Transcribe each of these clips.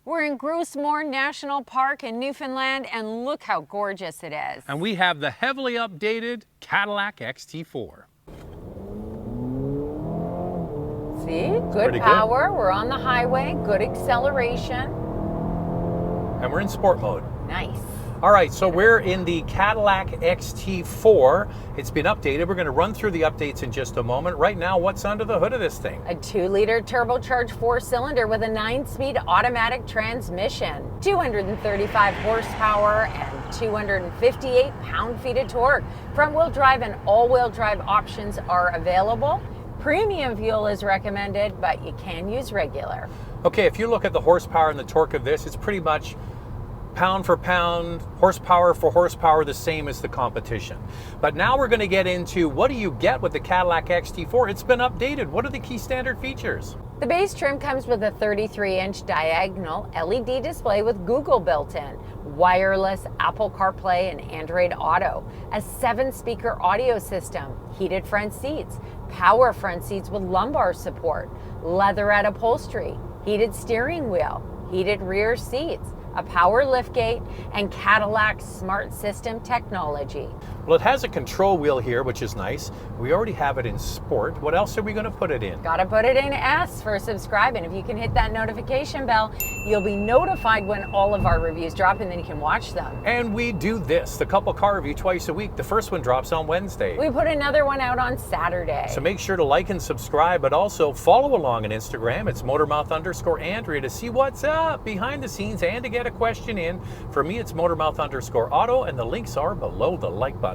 We're in Grossmore National Park in Newfoundland, and look how gorgeous it is. And we have the heavily updated Cadillac XT4. See, good power. We're on the highway, good acceleration. And we're in sport mode. Nice. All right, so we're in the Cadillac XT4. It's been updated. We're going to run through the updates in just a moment. Right now, what's under the hood of this thing? A 2-liter turbocharged 4-cylinder with a 9-speed automatic transmission, 235 horsepower and 258 pound-feet of torque. Front-wheel drive and all-wheel drive options are available. Premium fuel is recommended, but you can use regular. Okay, if you look at the horsepower and the torque of this, it's pretty much pound for pound, horsepower for horsepower, the same as the competition. But now we're going to get into what do you get with the Cadillac XT4? It's been updated. What are the key standard features? The base trim comes with a 33-inch diagonal LED display with Google built in, wireless Apple Carplay and Android Auto, a 7-speaker audio system, heated front seats, power front seats with lumbar support, leatherette upholstery, heated steering wheel, heated rear seats, a power liftgate, and Cadillac Smart System technology. Well, it has a control wheel here, which is nice. We already have it in Sport. What else are we going to put it in? Gotta put it in S for subscribe, and if you can hit that notification bell, you'll be notified when all of our reviews drop, and then you can watch them. And we do this, the couple car review, twice a week. The first one drops on Wednesday. We put another one out on Saturday. So make sure to like and subscribe, but also follow along on Instagram. It's Motormouth_Andrea to see what's up behind the scenes and to get a question in. For me, it's Motormouth_Auto, and the links are below the like button.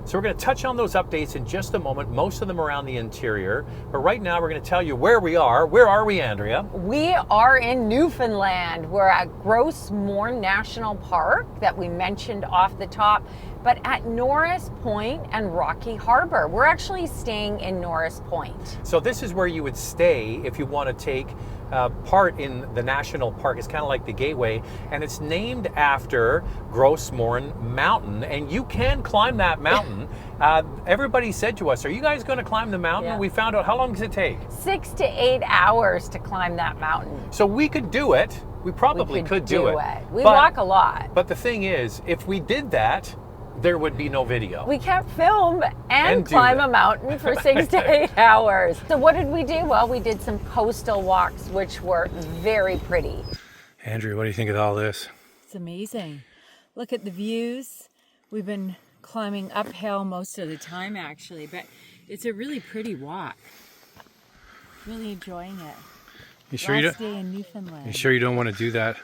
So we're going to touch on those updates in just a moment, most of them around the interior. But right now we're going to tell you where we are. Where are we, Andrea? We are in Newfoundland. We're at Grossmore National Park that we mentioned off the top, but at Norris Point and Rocky Harbor. We're actually staying in Norris Point. So this is where you would stay if you want to take part in the national park. It's kind of like the gateway, and it's named after Grossmore Mountain, and you can climb that mountain. Everybody said to us, are you guys going to climb the mountain? Yeah. We found out, how long does it take? 6 to 8 hours to climb that mountain. So we could do it. We probably could do it. We walk a lot. But the thing is, if we did that, there would be no video. We can't film and climb a mountain for 6 to 8 hours. So what did we do? Well, we did some coastal walks, which were very pretty. Andrea, what do you think of all this? It's amazing. Look at the views. We've been climbing uphill most of the time, actually, but it's a really pretty walk. Really enjoying it. You sure Last day in Newfoundland. You sure you don't want to do that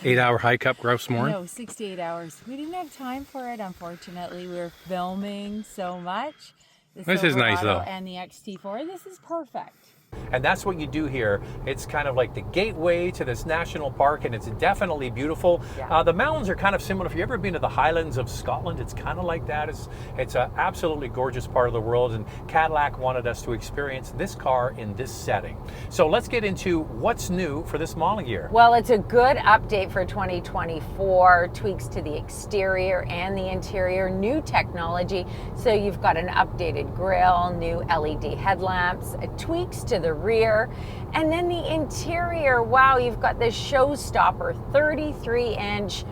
8-hour hike up Grossmore? No, 6 to 8 hours. We didn't have time for it, unfortunately. We were filming so much. This is nice, though. And the XT4. This is perfect. And that's what you do here. It's kind of like the gateway to this national park, and it's definitely beautiful. Yeah. The mountains are kind of similar. If you've ever been to the Highlands of Scotland, it's kind of like that. It's an absolutely gorgeous part of the world, and Cadillac wanted us to experience this car in this setting. So let's get into what's new for this model year. Well, it's a good update for 2024. Tweaks to the exterior and the interior, new technology. So you've got an updated grille, new LED headlamps, tweaks to the rear, and then the interior. Wow, you've got this showstopper 33-inch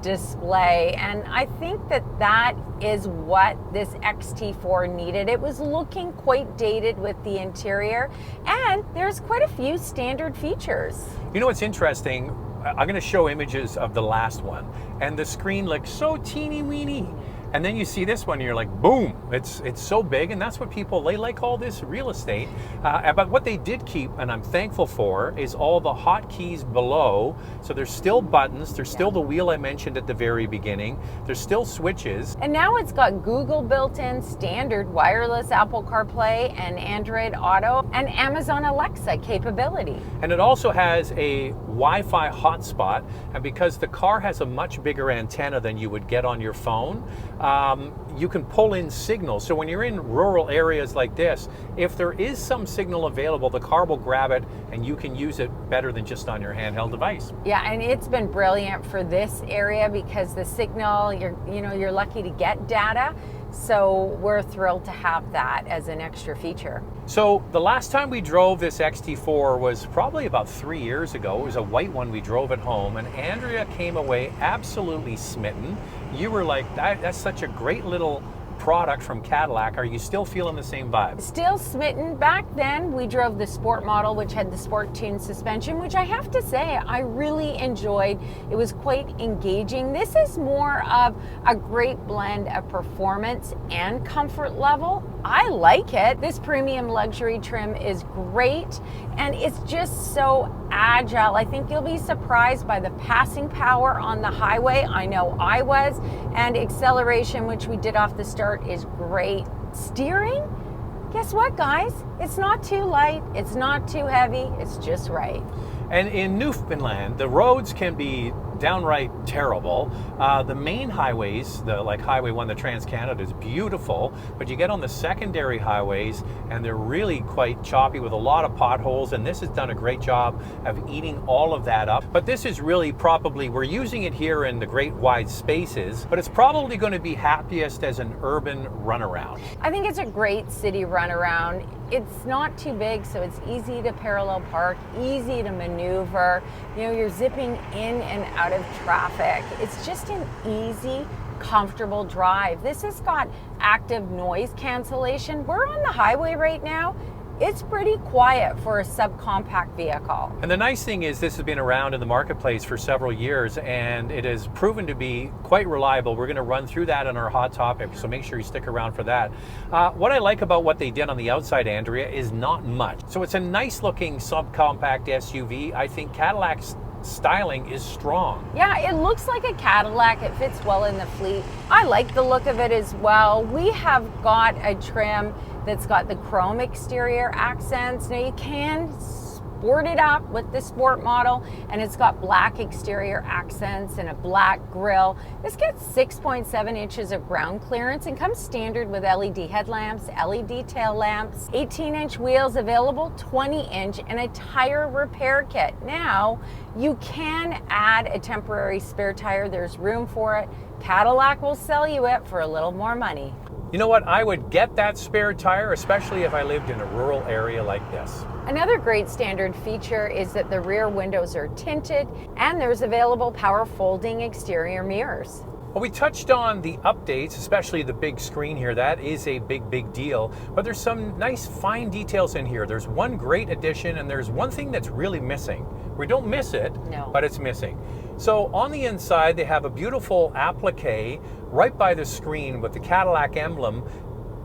display, and I think that is what this XT4 needed. It was looking quite dated with the interior, and there's quite a few standard features. You know what's interesting? I'm going to show images of the last one, and the screen looks so teeny weeny. And then you see this one, and you're like, boom, it's so big, and that's what they like all this real estate. But what they did keep, and I'm thankful for, is all the hotkeys below. So there's still buttons, there's still the wheel I mentioned at the very beginning, there's still switches. And now it's got Google built-in, standard wireless Apple CarPlay and Android Auto, and Amazon Alexa capability. And it also has a Wi-Fi hotspot, and because the car has a much bigger antenna than you would get on your phone, you can pull in signals. So when you're in rural areas like this, if there is some signal available, the car will grab it and you can use it better than just on your handheld device. Yeah, and it's been brilliant for this area because the signal, you're lucky to get data, So we're thrilled to have that as an extra feature. So the last time we drove this XT4 was probably about 3 years ago. It was a white one we drove at home, and Andrea came away absolutely smitten. You were like, that's such a great little product from Cadillac. Are you still feeling the same vibe? Still smitten. Back then we drove the sport model, which had the sport tune suspension, which I have to say I really enjoyed. It was quite engaging. This is more of a great blend of performance and comfort level. I like it. This premium luxury trim is great, and it's just so agile. I think you'll be surprised by the passing power on the highway. I know I was. And acceleration, which we did off the start, is great. Steering, guess what, guys? It's not too light, it's not too heavy, it's just right. And in Newfoundland, the roads can be downright terrible. The main highways, like Highway 1, the Trans-Canada, is beautiful, but you get on the secondary highways and they're really quite choppy with a lot of potholes, and this has done a great job of eating all of that up. But this is really probably, we're using it here in the great wide spaces, but it's probably going to be happiest as an urban runaround. I think it's a great city runaround. It's not too big, so it's easy to parallel park, easy to maneuver. You know, you're zipping in and out of traffic. It's just an easy, comfortable drive. This has got active noise cancellation. We're on the highway right now. It's pretty quiet for a subcompact vehicle. And the nice thing is this has been around in the marketplace for several years, and it has proven to be quite reliable. We're going to run through that in our hot topic, so make sure you stick around for that. What I like about what they did on the outside, Andrea, is not much. So it's a nice looking subcompact SUV. I think Cadillac's styling is strong. Yeah, it looks like a Cadillac. It fits well in the fleet. I like the look of it as well. We have got a trim that's got the chrome exterior accents. Now you can sport it up with the sport model, and it's got black exterior accents and a black grille. This gets 6.7 inches of ground clearance and comes standard with LED headlamps, LED tail lamps, 18-inch wheels available, 20-inch, and a tire repair kit. Now, you can add a temporary spare tire. There's room for it. Cadillac will sell you it for a little more money. You know what? I would get that spare tire, especially if I lived in a rural area like this. Another great standard feature is that the rear windows are tinted and there's available power folding exterior mirrors. Well, we touched on the updates, especially the big screen here. That is a big deal. But there's some nice fine details in here. There's one great addition, and there's one thing that's really missing. We don't miss it, no, but it's missing. So on the inside, they have a beautiful applique right by the screen with the Cadillac emblem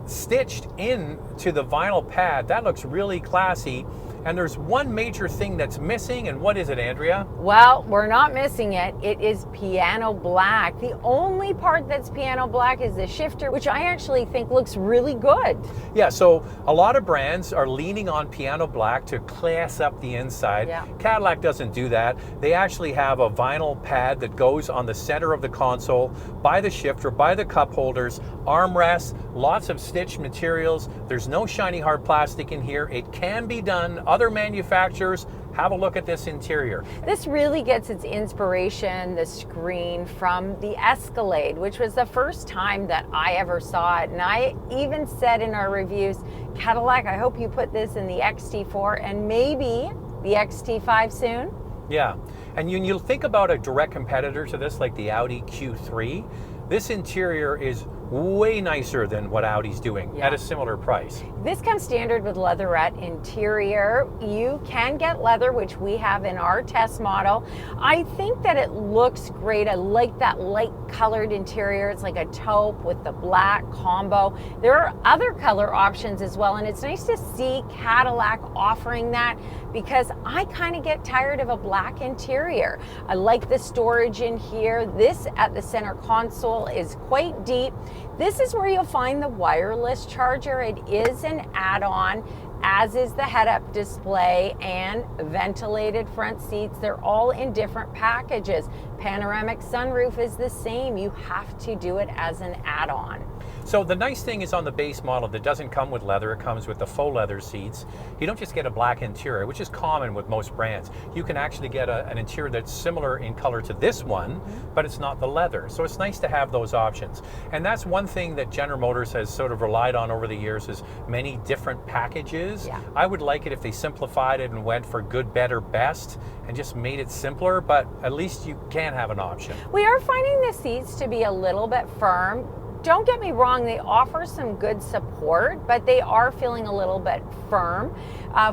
stitched into the vinyl pad. That looks really classy. And there's one major thing that's missing, and what is it, Andrea? Well, we're not missing it. It is piano black. The only part that's piano black is the shifter, which I actually think looks really good. Yeah, so a lot of brands are leaning on piano black to class up the inside. Yeah. Cadillac doesn't do that. They actually have a vinyl pad that goes on the center of the console, by the shifter, by the cup holders, armrests, lots of stitched materials. There's no shiny hard plastic in here. It can be done. Other manufacturers, have a look at this interior. This really gets its inspiration, the screen, from the Escalade, which was the first time that I ever saw it. And I even said in our reviews, Cadillac, I hope you put this in the XT4 and maybe the XT5 soon. Yeah, and you'll think about a direct competitor to this, like the Audi Q3. This interior is way nicer than what Audi's doing at a similar price. This comes standard with leatherette interior. You can get leather, which we have in our test model. I think that it looks great. I like that light colored interior. It's like a taupe with the black combo. There are other color options as well, and it's nice to see Cadillac offering that because I kind of get tired of a black interior. I like the storage in here. This at the center console is quite deep. This is where you'll find the wireless charger. It is an add-on, as is the head-up display and ventilated front seats. They're all in different packages. Panoramic sunroof is the same. You have to do it as an add-on. So the nice thing is on the base model that doesn't come with leather, it comes with the faux leather seats. You don't just get a black interior, which is common with most brands. You can actually get an interior that's similar in color to this one, but it's not the leather. So it's nice to have those options. And that's one thing that General Motors has sort of relied on over the years, is many different packages. Yeah. I would like it if they simplified it and went for good, better, best, and just made it simpler, but at least you can have an option. We are finding the seats to be a little bit firm. Don't get me wrong, they offer some good support, but they are feeling a little bit firm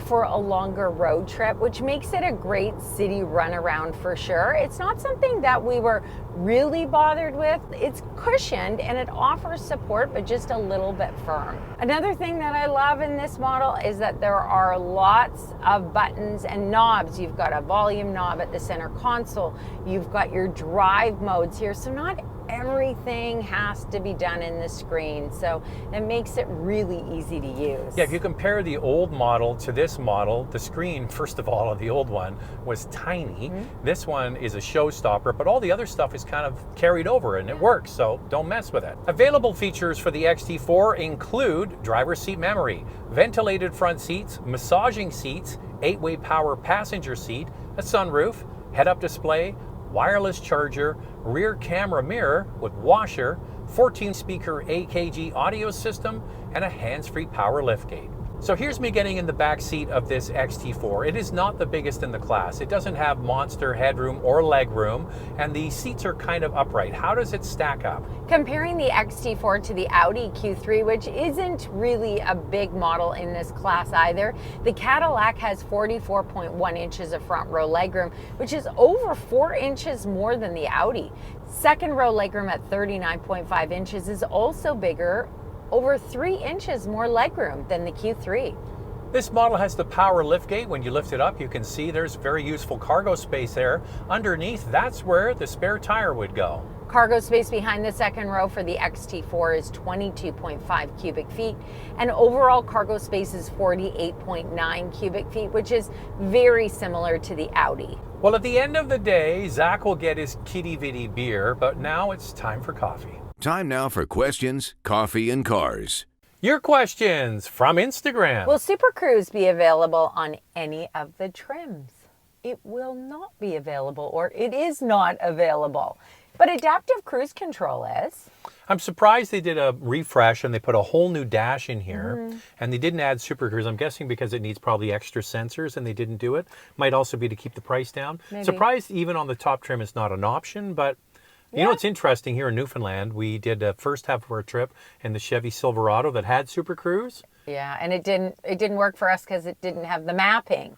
for a longer road trip, which makes it a great city runaround for sure. It's not something that we were really bothered with. It's cushioned and it offers support, but just a little bit firm. Another thing that I love in this model is that there are lots of buttons and knobs. You've got a volume knob at the center console. You've got your drive modes here. So not everything has to be done in the screen, so it makes it really easy to use. Yeah, if you compare the old model to this model, the screen, first of all, of the old one was tiny. This one is a showstopper, but all the other stuff is kind of carried over and it works, so don't mess with it. Available features for the XT4 include driver's seat memory, ventilated front seats, massaging seats, 8-way power passenger seat, a sunroof, head-up display, wireless charger, rear camera mirror with washer, 14-speaker AKG audio system, and a hands-free power liftgate. So here's me getting in the back seat of this XT4. It is not the biggest in the class. It doesn't have monster headroom or legroom, and the seats are kind of upright. How does it stack up? Comparing the XT4 to the Audi Q3, which isn't really a big model in this class either, the Cadillac has 44.1 inches of front row legroom, which is over 4 inches more than the Audi. Second row legroom at 39.5 inches is also bigger, over 3 inches more legroom than the Q3. This model has the power liftgate. When you lift it up, you can see there's very useful cargo space there. Underneath, that's where the spare tire would go. Cargo space behind the second row for the XT4 is 22.5 cubic feet, and overall cargo space is 48.9 cubic feet, which is very similar to the Audi. Well, at the end of the day, Zach will get his kitty-vitty beer, but now it's time for coffee. Time now for questions, coffee, and cars. Your questions from Instagram. Will Super Cruise be available on any of the trims? It will not be available, or it is not available. But adaptive cruise control is. I'm surprised they did a refresh and they put a whole new dash in here, and they didn't add Super Cruise. I'm guessing because it needs probably extra sensors and they didn't do it. Might also be to keep the price down. Maybe. Surprised even on the top trim it's not an option, but you know, it's interesting here in Newfoundland. We did a first half of our trip in the Chevy Silverado that had Super Cruise. Yeah, and it didn't work for us because it didn't have the mapping.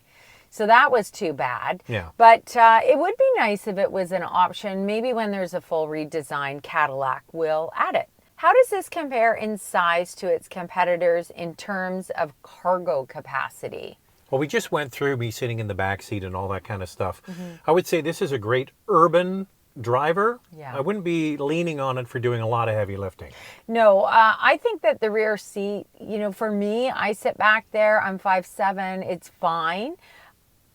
So that was too bad. Yeah. But it would be nice if it was an option. Maybe when there's a full redesign, Cadillac will add it. How does this compare in size to its competitors in terms of cargo capacity? Well, we just went through me sitting in the back seat and all that kind of stuff. I would say this is a great urban driver. Yeah. I wouldn't be leaning on it for doing a lot of heavy lifting. No, I think that the rear seat, you know, for me, I sit back there, I'm 5'7", it's fine.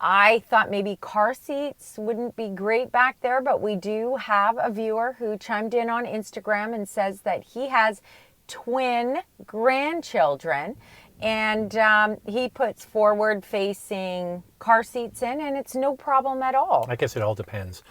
I thought maybe car seats wouldn't be great back there, but we do have a viewer who chimed in on Instagram and says that he has twin grandchildren, and he puts forward-facing car seats in, and it's no problem at all. I guess it all depends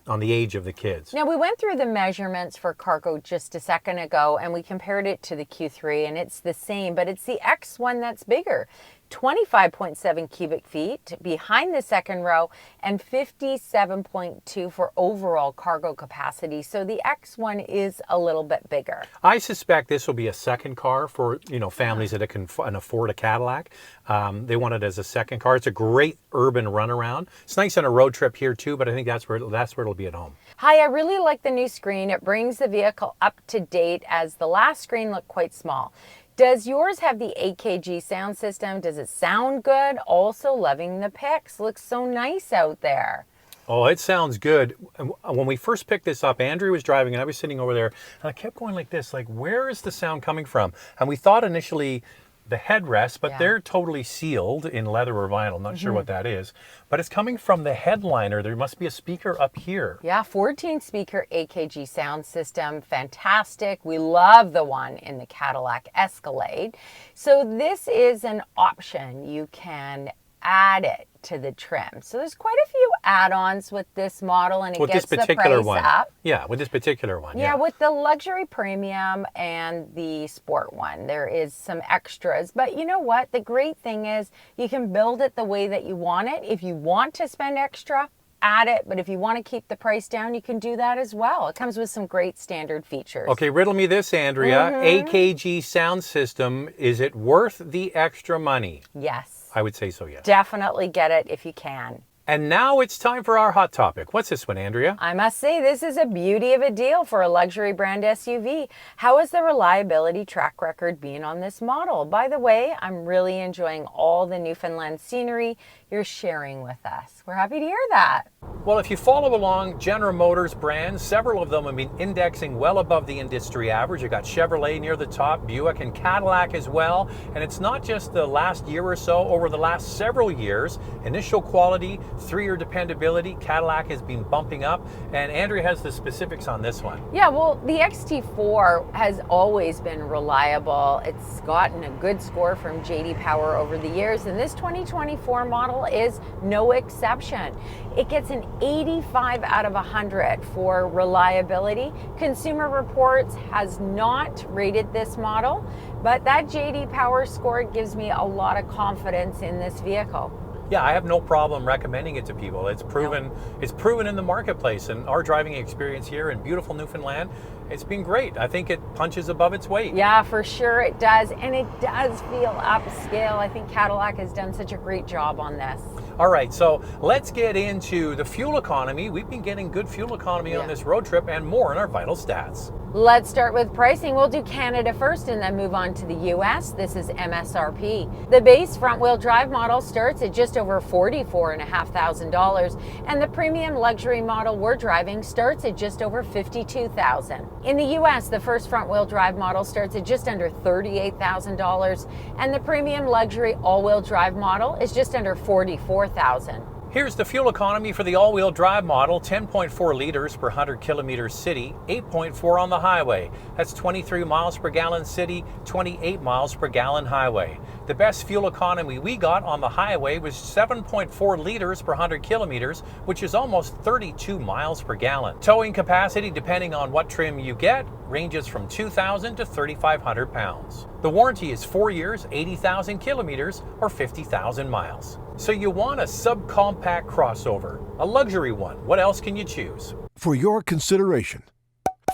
on the age of the kids. Now, we went through the measurements for cargo just a second ago, and we compared it to the Q3, and it's the same, but it's the X1 that's bigger. 25.7 cubic feet behind the second row and 57.2 for overall cargo capacity. So the X1 is a little bit bigger. I suspect this will be a second car for, you know, families that can afford a Cadillac. They want it as a second car. It's a great urban runaround. It's nice on a road trip here too, but I think that's where it'll be at home. Hi, I really like the new screen. It brings the vehicle up to date as the last screen looked quite small. Does yours have the AKG sound system? Does it sound good? Also loving the pics. Looks so nice out there. Oh, it sounds good. When we first picked this up, Andrew was driving and I was sitting over there and I kept going like this, like, where is the sound coming from? And we thought initially the headrest, but Yeah. they're totally sealed in leather or vinyl. Not sure what that is, but it's coming from the headliner. There must be a speaker up here. Yeah, 14 speaker AKG sound system, fantastic. We love the one in the Cadillac Escalade. So this is an option. You can add it to the trim. So there's quite a few add-ons with this model, and it With gets this particular the price one. up. Yeah, with this particular one. Yeah, with the luxury premium and the sport one, there is some extras. But you know what? The great thing is you can build it the way that you want it. If you want to spend extra, add it. But if you want to keep the price down, you can do that as well. It comes with some great standard features. Okay, riddle me this, Andrea. AKG sound system, is it worth the extra money? Yes. I would say so, yes. Definitely get it if you can. And now it's time for our hot topic. What's this one, Andrea? I must say, this is a beauty of a deal for a luxury brand SUV. How has the reliability track record been on this model? By the way, I'm really enjoying all the Newfoundland scenery you're sharing with us. We're happy to hear that. Well, if you follow along General Motors brands, several of them have been indexing well above the industry average. You got Chevrolet near the top, Buick and Cadillac as well. And it's not just the last year or so, over the last several years, initial quality, 3-year dependability, Cadillac has been bumping up. And Andrea has the specifics on this one. Yeah, well, the XT4 has always been reliable. It's gotten a good score from JD Power over the years, and this 2024 model is no exception. It gets an 85 out of 100 for reliability. Consumer Reports has not rated this model, but that JD Power score gives me a lot of confidence in this vehicle. Yeah, I have no problem recommending it to people. It's proven in the marketplace, and our driving experience here in beautiful Newfoundland, it's been great. I think it punches above its weight. Yeah, for sure it does, and it does feel upscale. I think Cadillac has done such a great job on this. All right, so let's get into the fuel economy. We've been getting good fuel economy on this road trip and more in our vital stats. Let's start with pricing. We'll do Canada first and then move on to the US. This is MSRP. The base front-wheel drive model starts at just over $44,500, and the premium luxury model we're driving starts at just over $52,000. In the US, the first front-wheel drive model starts at just under $38,000, and the premium luxury all-wheel drive model is just under $44,000. Here's the fuel economy for the all-wheel drive model, 10.4 liters per 100 kilometers city, 8.4 on the highway. That's 23 miles per gallon city, 28 miles per gallon highway. The best fuel economy we got on the highway was 7.4 liters per 100 kilometers, which is almost 32 miles per gallon. Towing capacity, depending on what trim you get, ranges from 2,000 to 3,500 pounds. The warranty is 4 years, 80,000 kilometers, or 50,000 miles. So you want a subcompact crossover, a luxury one. What else can you choose? For your consideration,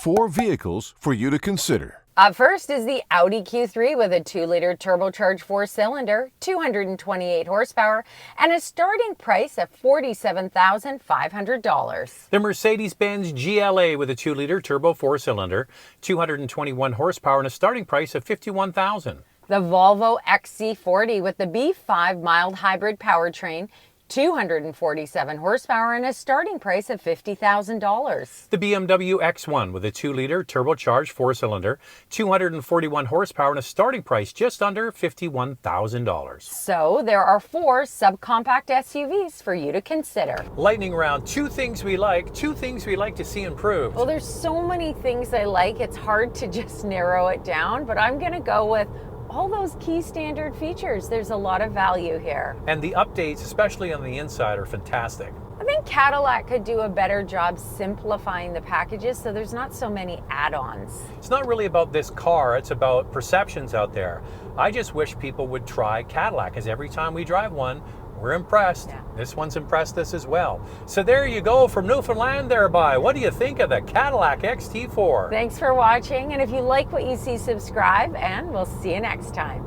4 vehicles for you to consider. Up first is the Audi Q3 with a 2-liter turbocharged 4-cylinder, 228 horsepower, and a starting price of $47,500. The Mercedes-Benz GLA with a 2-liter turbo 4-cylinder, 221 horsepower, and a starting price of $51,000. The Volvo XC40 with the B5 mild hybrid powertrain, 247 horsepower, and a starting price of $50,000. The BMW X1 with a 2-liter turbocharged 4-cylinder, 241 horsepower, and a starting price just under $51,000. So there are 4 subcompact SUVs for you to consider. Lightning round, 2 things we like to see improved. Well, there's so many things I like, it's hard to just narrow it down, but I'm going to go with all those key standard features. There's a lot of value here. And the updates, especially on the inside, are fantastic. I think Cadillac could do a better job simplifying the packages so there's not so many add-ons. It's not really about this car, it's about perceptions out there. I just wish people would try Cadillac, because every time we drive one, we're impressed. Yeah. This one's impressed us as well. So there you go, from Newfoundland thereby. What do you think of the Cadillac XT4? Thanks for watching, and if you like what you see, subscribe, and we'll see you next time.